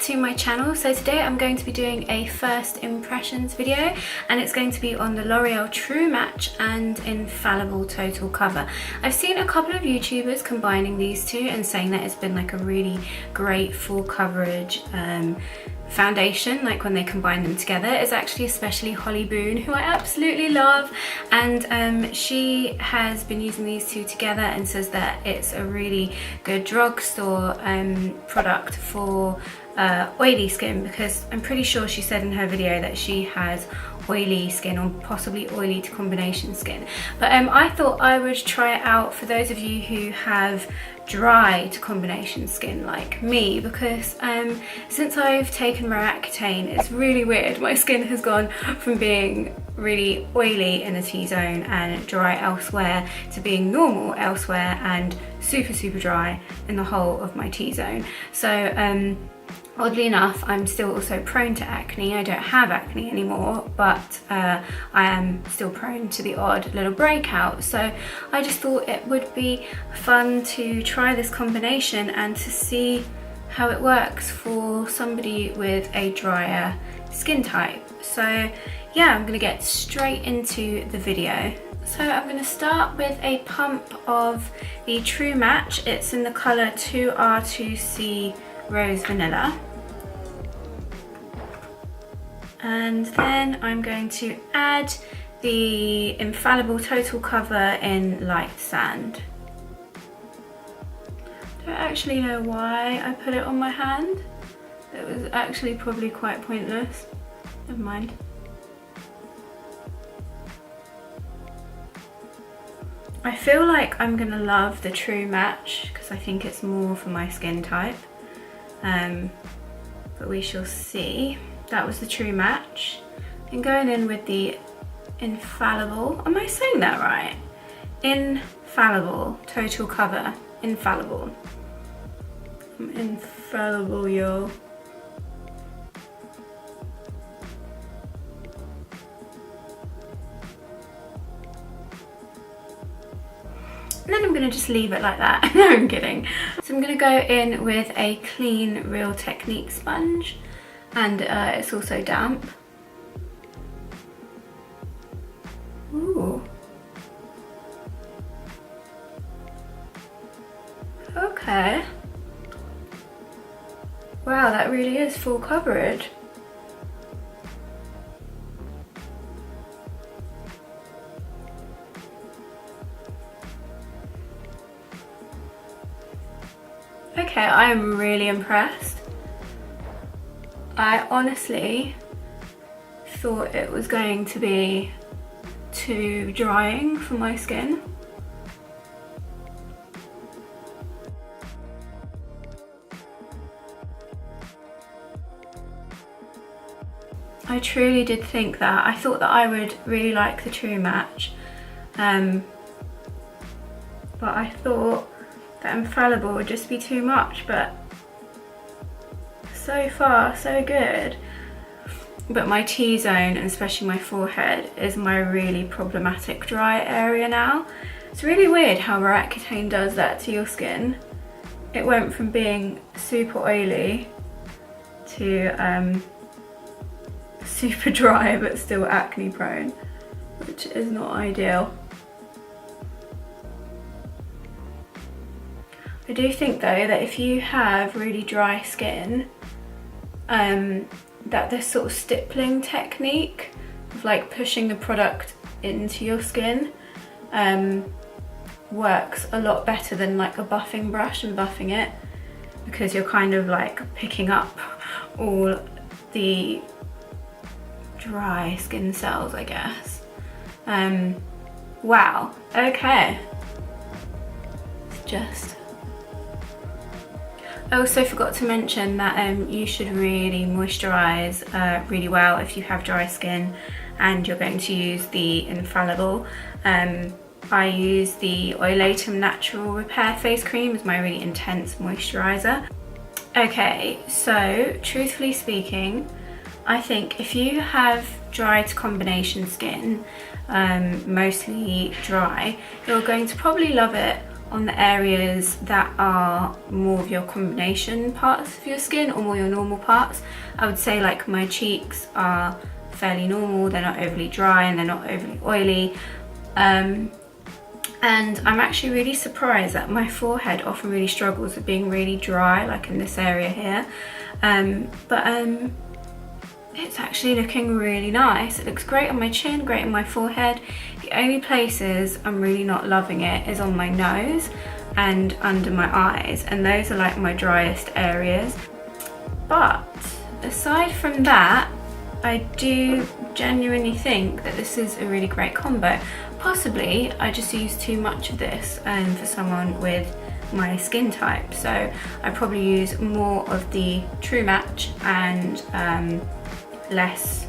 to my channel. So today I'm going to be doing a first impressions video, and it's going to be on the L'Oreal True Match and Infallible Total Cover. I've seen a couple of YouTubers combining these two and saying that it's been like a really great full coverage foundation, like when they combine them together. It's actually especially Holly Boon, who I absolutely love, and she has been using these two together and says that it's a really good drugstore product for oily skin, because I'm pretty sure she said in her video that she has oily skin or possibly oily to combination skin. But I thought I would try it out for those of you who have dry to combination skin like me, because since I've taken Roaccutane, it's really weird. My skin has gone from being really oily in the T-zone and dry elsewhere to being normal elsewhere and super dry in the whole of my T-zone. So oddly enough, I'm still also prone to acne. I don't have acne anymore, but I am still prone to the odd little breakout. So I just thought it would be fun to try this combination and to see how it works for somebody with a drier skin type. So yeah, I'm gonna get straight into the video. So I'm going to start with a pump of the True Match. It's in the colour 2R2C Rose Vanilla. And then I'm going to add the Infallible Total Cover in Light Sand. Don't actually know why I put it on my hand. It was actually probably quite pointless. Never mind. I feel like I'm gonna love the True Match because I think it's more for my skin type, but we shall see. That was the True Match. And going in with the Infallible, am I saying that right? Infallible Total Cover, Infallible. I'm infallible, yo. And then I'm going to just leave it like that. No, I'm kidding. So I'm going to go in with a clean Real Technique sponge, and it's also damp. Ooh. Okay. Wow, that really is full coverage. Okay, I am really impressed. I honestly thought it was going to be too drying for my skin. I truly did think that. I thought that I would really like the True Match, but I thought that Infallible would just be too much, but so far so good. But my T-zone, and especially my forehead, is my really problematic dry area now. It's really weird how Roaccutane does that to your skin. It went from being super oily to super dry but still acne prone, which is not ideal. I do think though that if you have really dry skin, that this sort of stippling technique of like pushing the product into your skin works a lot better than like a buffing brush and buffing it, because you're kind of like picking up all the dry skin cells, I guess. Wow, okay. It's just... I also forgot to mention that you should really moisturise really well if you have dry skin and you're going to use the Infallible. I use the Oilatum Natural Repair Face Cream as my really intense moisturiser. Okay, so truthfully speaking, I think if you have dry to combination skin, mostly dry, you're going to probably love it on the areas that are more of your combination parts of your skin or more your normal parts. I would say like my cheeks are fairly normal, they're not overly dry and they're not overly oily. And I'm actually really surprised that my forehead often really struggles with being really dry, like in this area here. It's actually looking really nice. It looks great on my chin, great on my forehead. The only places I'm really not loving it is on my nose and under my eyes, and those are like my driest areas. But aside from that, I do genuinely think that this is a really great combo. Possibly I just use too much of this for someone with my skin type, so I probably use more of the True Match and less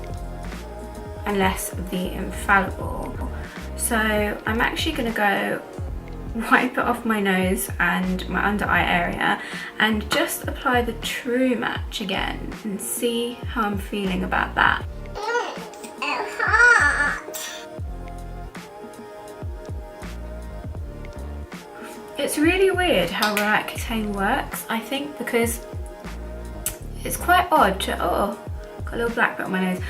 of the Infallible. So I'm actually going to go wipe it off my nose and my under eye area and just apply the True Match again and see how I'm feeling about that. It's so hot. It's really weird how Roaccutane works, I think, because it's quite odd to, oh, got a little black bit on my nose.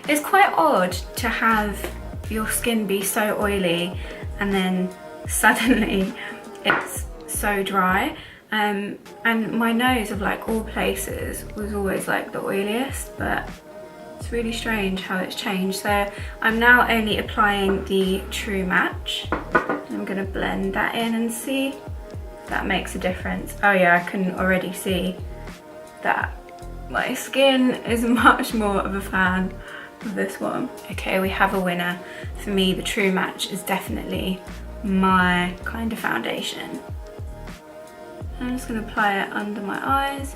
It's quite odd to have your skin be so oily and then suddenly it's so dry. And my nose, of like all places, was always like the oiliest, but it's really strange how it's changed. So I'm now only applying the True Match. I'm gonna blend that in and see if that makes a difference. Oh yeah, I can already see that my skin is much more of a fan of this one. Okay, we have a winner. For me, the True Match is definitely my kind of foundation. I'm just gonna apply it under my eyes.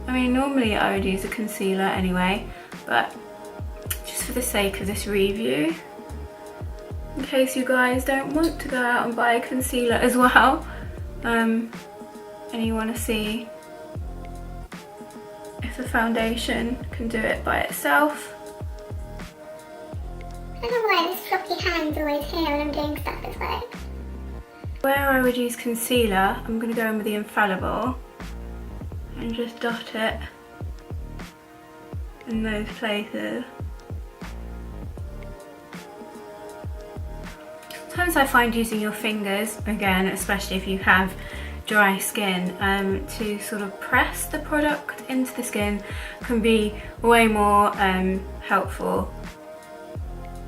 I mean, normally I would use a concealer anyway, but just for the sake of this review, in case you guys don't want to go out and buy a concealer as well, and you want to see if the foundation can do it by itself. I don't know why this floppy hand's always here when I'm doing stuff as well. Where I would use concealer, I'm going to go in with the Infallible and just dot it in those places. Sometimes I find using your fingers, again, especially if you have dry skin, to sort of press the product into the skin can be way more helpful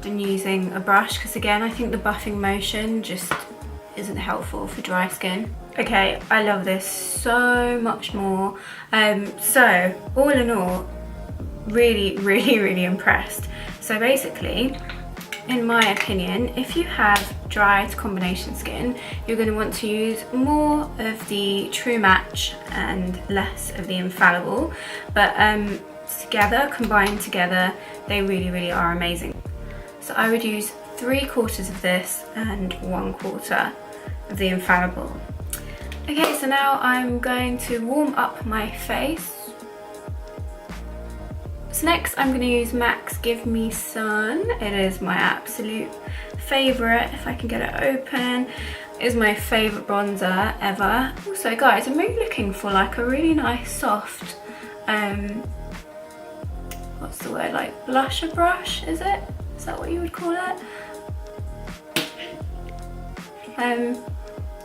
than using a brush, because again, I think the buffing motion just isn't helpful for dry skin. Okay, I love this so much more. So all in all, really impressed. So basically, in my opinion, if you have dry to combination skin, you're going to want to use more of the True Match and less of the Infallible, but together, combined together, they really are amazing. So I would use 3/4 of this and 1/4 of the Infallible. Okay, so now I'm going to warm up my face. So next I'm going to use MAC's Give Me Sun. It is my absolute favourite, if I can get it open. It is my favourite bronzer ever. Also guys, I'm really looking for like a really nice soft, what's the word, like blusher brush, is it? Is that what you would call it?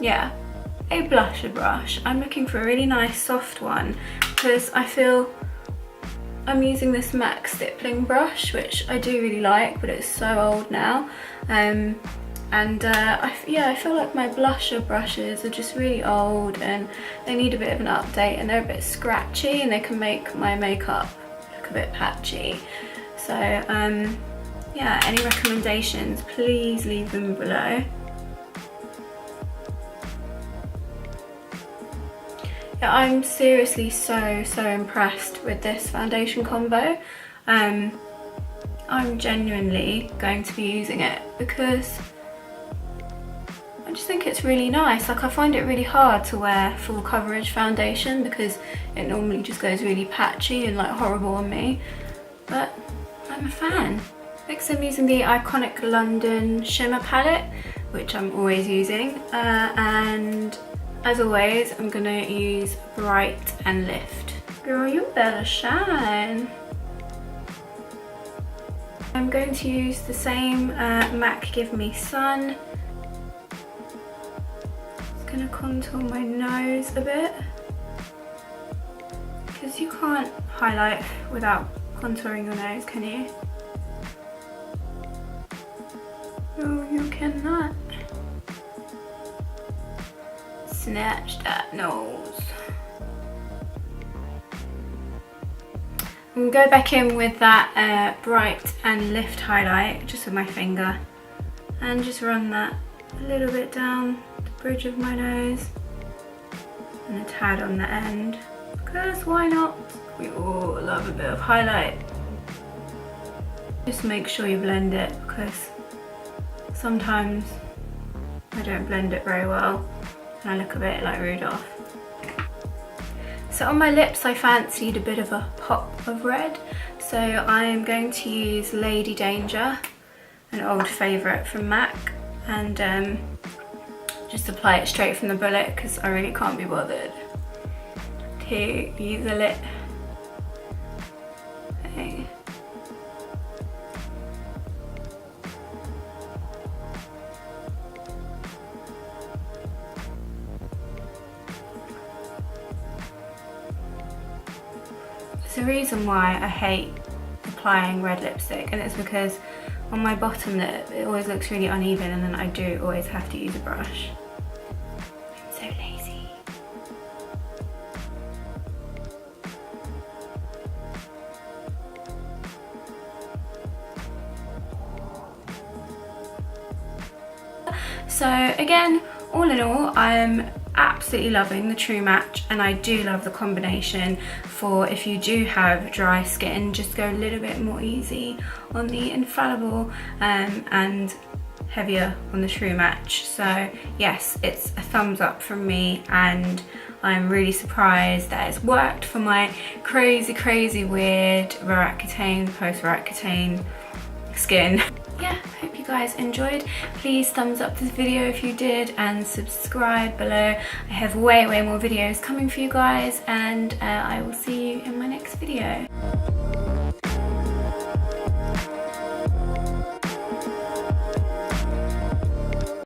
Yeah, a blusher brush. I'm looking for a really nice soft one because I feel I'm using this MAC stippling brush, which I do really like, but it's so old now. I feel like my blusher brushes are just really old and they need a bit of an update, and they're a bit scratchy and they can make my makeup look a bit patchy. So yeah, any recommendations, please leave them below. Yeah, I'm seriously so impressed with this foundation combo. I'm genuinely going to be using it because I just think it's really nice. Like, I find it really hard to wear full coverage foundation because it normally just goes really patchy and like horrible on me, but I'm a fan. Next I'm using the Iconic London Shimmer Palette. which I'm always using, and as always I'm gonna use Bright and Lift. Girl, you better shine. I'm going to use the same MAC Give Me Sun. Just gonna contour my nose a bit, because you can't highlight without contouring your nose, can you? No, you cannot. Snatch that nose. I'm gonna go back in with that Bright and Lift highlight, just with my finger, and just run that a little bit down the bridge of my nose and a tad on the end, because why not? We all love a bit of highlight. Just make sure you blend it, because sometimes I don't blend it very well and I look a bit like Rudolph. So on my lips I fancied a bit of a pop of red, so I am going to use Lady Danger, an old favourite from MAC, and just apply it straight from the bullet, because I really can't be bothered to use a lip. Okay. There's a reason why I hate applying red lipstick, and it's because on my bottom lip it always looks really uneven, and then I do always have to use a brush. I'm so lazy. So again, all in all, I'm absolutely loving the True Match, and I do love the combination for if you do have dry skin, just go a little bit more easy on the Infallible and heavier on the True Match. So yes, it's a thumbs up from me, and I'm really surprised that it's worked for my crazy weird Roaccutane, post-Roaccutane skin. Yeah, hope you guys enjoyed. Please thumbs up this video if you did, and subscribe below. I have way more videos coming for you guys, and I will see you in my next video.